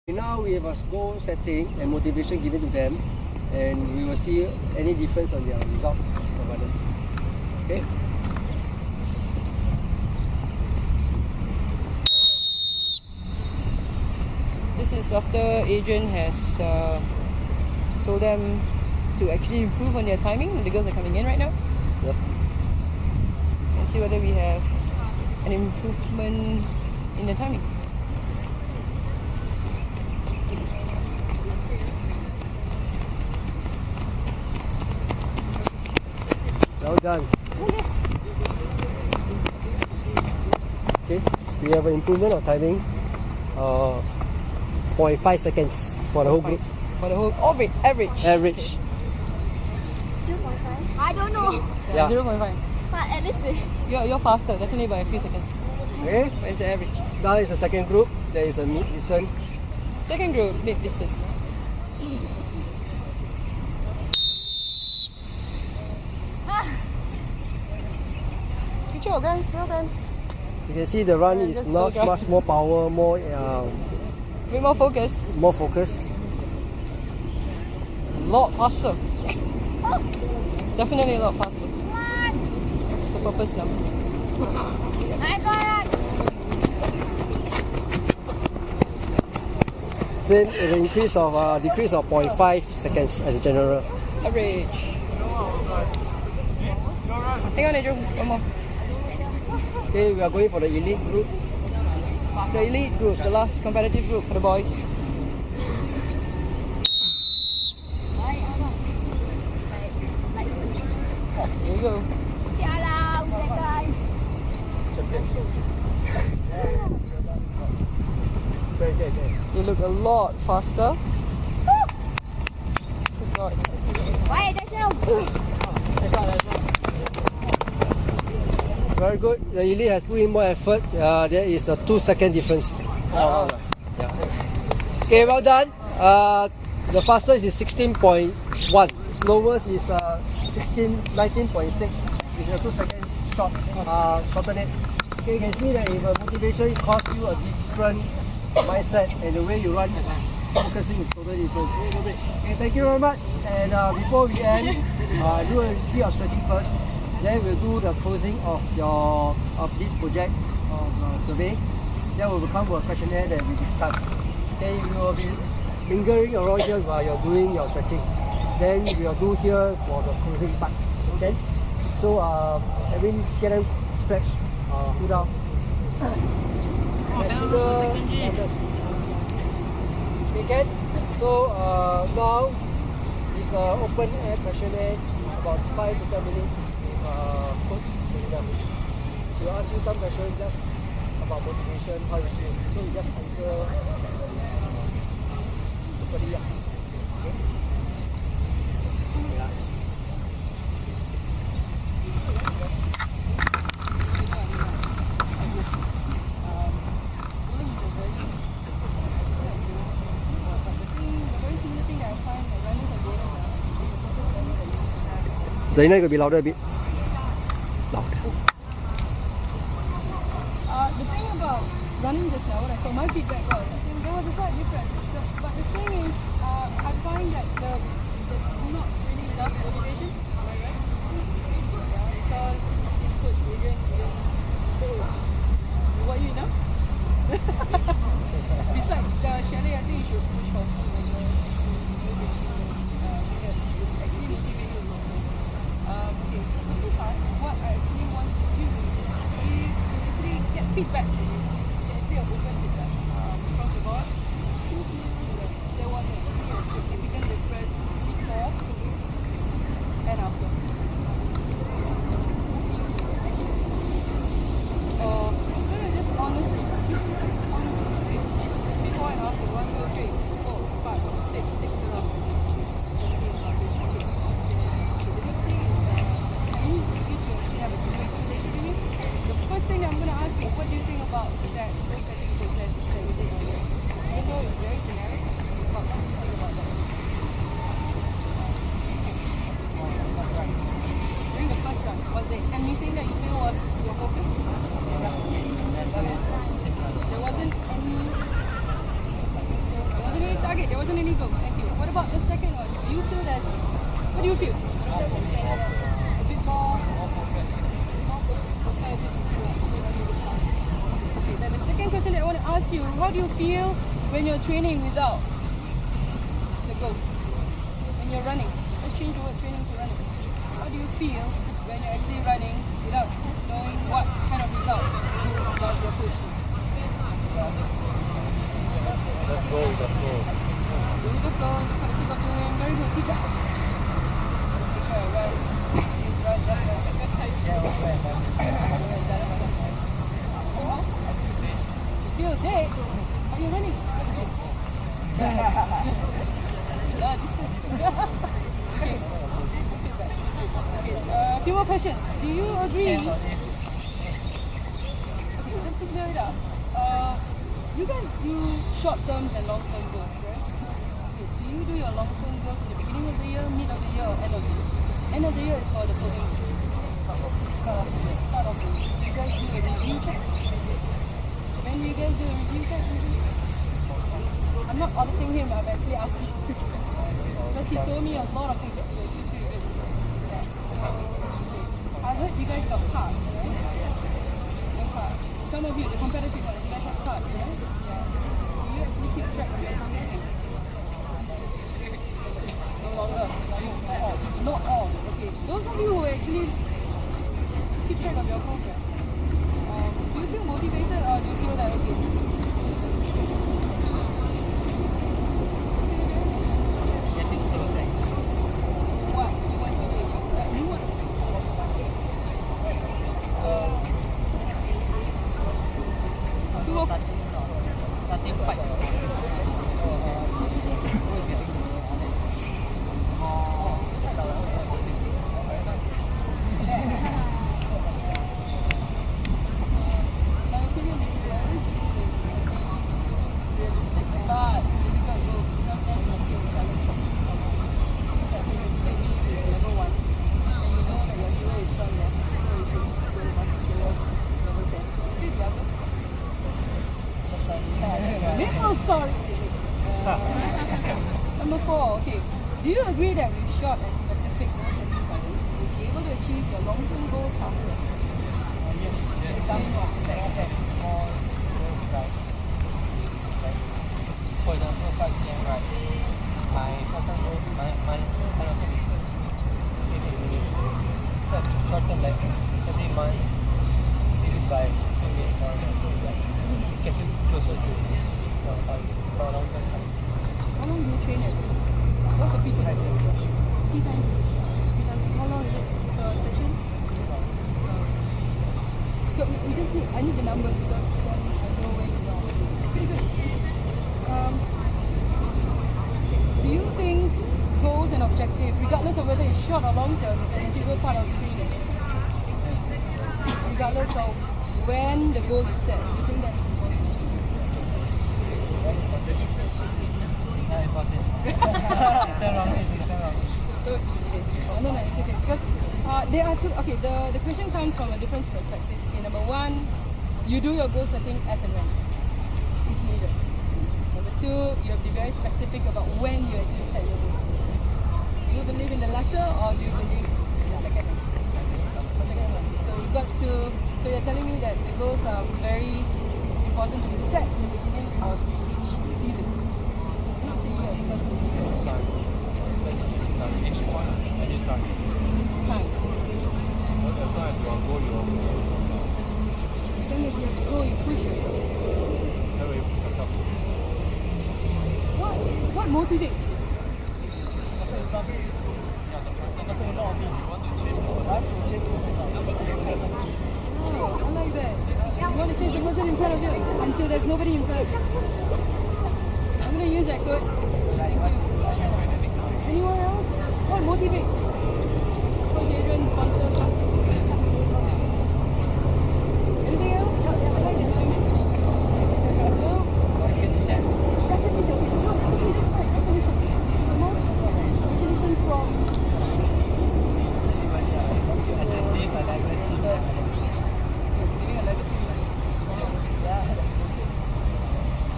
Now we have a goal setting and motivation given to them, and we will see any difference on their result. Okay. This is after Adrian has told them to actually improve on their timing. The girls are coming in right now. Yep. And see whether we have an improvement in the timing. Well done. Okay, we have an improvement of timing. 0.5 seconds for the whole group. For the whole average. Average. 0.5? I don't know. Yeah, 0.5. But at least You're faster, definitely by a few seconds. Okay. But it's the average. Now is the second group. There is a mid distance. Second group, mid distance. Good job, guys. Well done. You can see the run is just now photograph. much more power, more Bit more focus. more focus. A lot faster. It's definitely a lot faster. It's the purpose now. I got it. Same, an increase of decrease of 0.5 seconds as a general. Average. Hang on, Adrian. One more. Okay, we are going for the elite group. The elite group, the last competitive group for the boys. Here we go. Sialah, guys. You look a lot faster. Good God. Why? That's no. Very good. The elite has put in more effort. There is a 2-second difference. Okay, well done. The fastest is 16.1. Slowest is 19.6. It's a 2-second shorten it. Okay, you can see that if motivation costs you a different mindset, and the way you run, focusing is totally different. Okay, thank you very much. And before we end, do a bit of stretching first. Then we'll do the closing of this project of survey. Then we'll come to a questionnaire that we discuss. Okay, we will be lingering around here while you're doing your stretching. Then we'll do here for the closing part. Okay. So everyone get them stretch, cool down. Okay, can? So now it's an open air questionnaire, about 5 to 10 minutes. Coach, she'll ask you some questions just about motivation, how you feel. So you just answer superly. Okay? Zaina, you could be louder a bit. Louder. The thing about running just now, what I saw, my feedback was, there was a slight difference. But the thing is, I find that there's not really enough motivation. Am I right? Because the coach Adrian, what you know? Besides the chalet, I think you should push for food as well. Because it actually motivates you a lot more. Okay, this is what I actually want to do is actually get feedback from you. It's actually an open feedback across the board. There was actually a significant difference before and after. Just honestly, before and after, 1, 2, 3, 4, 5, 6, 6 and a half. First thing I'm going to ask you, what do you think about that goal setting process that we did earlier? Even though it's very generic, but what do you think about that? During the first run, was there anything that you feel was your focus? There wasn't any Okay, there wasn't any goals. Thank you. What about the second one? Do you feel that? What do you feel? A bit more. Okay, then the second question that I want to ask you: how do you feel when you're training without the goals? When you're running, let's change the word training to running. How do you feel when you're actually running without knowing what kind of result about your coach? Let's go. Going to flow, for the sake of doing very good feedback. Let's make sure I run. It's right, just right. You feel dead, but you're running. That's good. Okay. A few more questions. Do you agree? Okay, just to clear it up. You guys do short-term and long-term goals, right? Okay, do you do your long-term goals in the beginning of the year, mid of the year, or end of the year? End of the year is for the closing. Start of the year. Do you guys do a review check? When do you guys do a review check? I'm not auditing him, I'm actually asking because he told me a lot of things that he was actually pretty good. Yeah. So, okay. I heard you guys got cards, right? No cards. Some of you, the competitive ones, you guys have cards, right? Yeah. Do you actually keep track of your progress? No longer. Not all. Okay. Those of you who actually keep track of your progress, do you feel motivated or do you feel that okay? What? You want to do? You want? Starting fight. My opinion is I always believe in setting realistic but difficult goals because then you feel challenged. Because I think maybe with level 1 and you know that your hero is strong enough, so you should go up to level 10. Okay, the other. Little story. Number 4, okay. Do you agree that with short and specific goal setting targets, you'll be able to achieve your long-term goals faster? Some more specific, more goals like for example 5 p.m. right, my personal goal, my kind of is 15 minutes. That's short-term, like every month reduced by 2 minutes or so, like gets you closer to your target for a long-term target. How long do you train every day? What's the feedback? 3 times. 3 times. How long is it per session? But we just need, I need the numbers because then I know where you are. It's pretty good. Do you think goals and objectives, regardless of whether it's short or long term, is an integral part of training? Regardless of when the goal is set, do you think that's important? Not important. It's still wrong. Coach, okay. No, it's okay. Because there are two. Okay, the question comes from a different perspective. Okay, number 1, you do your goal setting as and when it's needed. Number 2, you have to be very specific about when you actually set your goals. Do you believe in the latter or do you believe in the second? The second one. So you got to. So you're telling me that the goals are very important to be set in the beginning of each season. I'm not saying that because it's season. Anyone, any time. Time. Whatever you are going, you are As long as you have to go, you push it. very What motivates you? Oh, I like that. You want to change the person in front of you until there's nobody in front. I'm going to use that code. Thank you. Anyone else? What motivates you? Coach Adrian sponsors us. Anything else? I like that. No? Recognition. Okay, no, it's okay, that's fine. Recognition. It's more recognition from giving a legacy.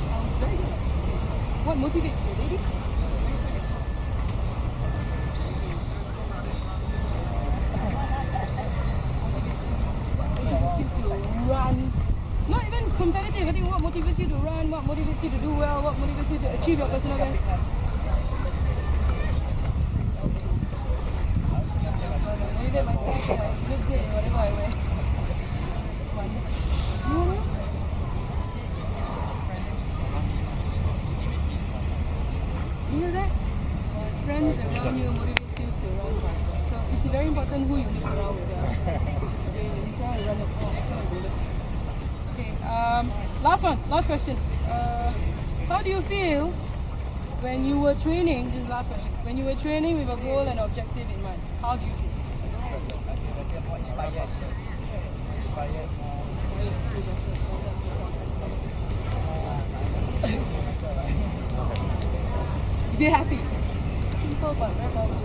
Sounds very good. What motivates you, ladies? Motivates you to run. Not even competitive. I think what motivates you to run, what motivates you to do well, what motivates you to achieve your personal best. Motivate myself to look good in whatever I wear. That's one. You know that? Friends around you motivates you to run faster. So it's very important who you mix around with. Okay, you mix around with runners, mix around with builders. Okay, last question. How do you feel when you were training? This is the last question. When you were training with a goal and objective in mind, how do you feel? You feel happy. Simple but very powerful.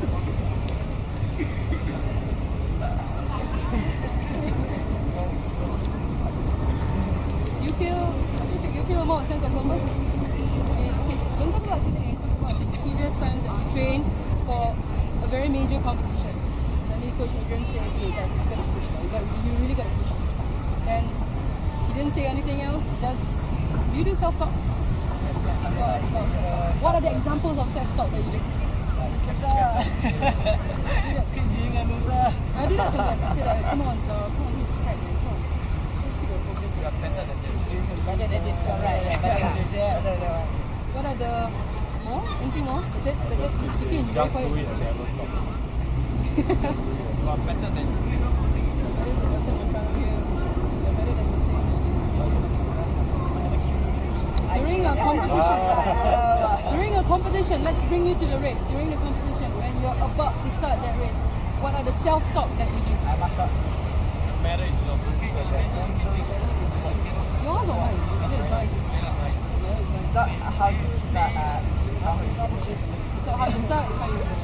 You feel more a sense of purpose? Okay, don't talk about today, talk about the previous times that you trained for a very major competition. Suddenly Coach Adrian said, okay guys, you gotta push now, you really gotta push. And he didn't say anything else, do you do self-talk? What are the examples of self-talk that you do? Being a loser. I did that sometimes. I said, come on, Zara, come on, he's right, man, come on. Let's keep it focused. You are better than this. Better than this, right? What are the more? Anything more? That's it? Shikin, you very Just do quiet. it and never stop. You are better than this. That is the person in front of you. You're better than you think. During a competition, let's bring you to the race. During the competition, when you're about to start that race, what are the self-talk that you do? Matter is your Yours or mine? It's not how you start, it's how you finish. So how you start is how you finish.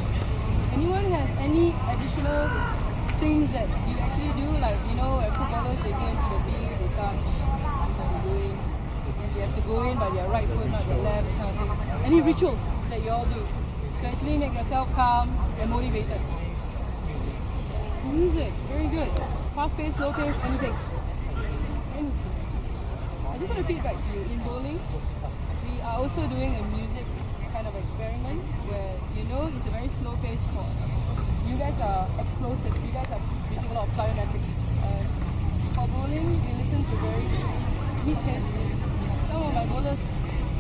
Anyone has any additional things that you actually do? Like, you know, when footballers, they go into the field, they touch, they go in, then they have to go in by their right foot, not their left, kind of thing. Any rituals that you all do to actually make yourself calm and motivated? Music, very good. Fast pace, slow pace, any pace. Any pace. I just want to feedback to you. In bowling, we are also doing a music kind of experiment where, you know, it's a very slow paced sport. You guys are explosive. You guys are using a lot of plyometrics. For bowling, we listen to very neat pace. Some of my bowlers,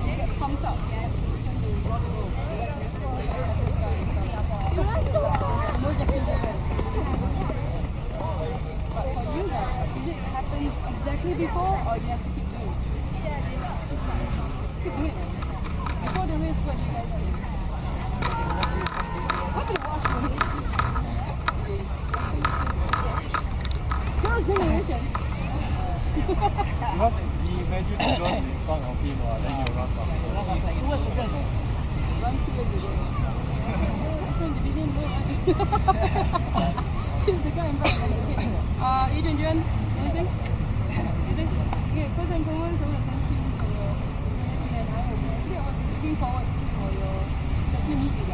they get pumped up. They have to listen to rock and roll. They like to listen to Africa and stuff. No Justin Bieber. But for you guys, is it happens exactly before, or you have to keep doing it? Keep doing it. Before the race, what do you guys do? I'm going to watch the race. Girls' generation. Because imagine you run in front of him, then you run faster. Who was the best? Run 2 years ago. Different division, She's the guy in front of me. Adrian, do you want anything? Anything? Okay, first and foremost, I want to thank you for your humanity, and I was actually looking forward for your to actually meet you.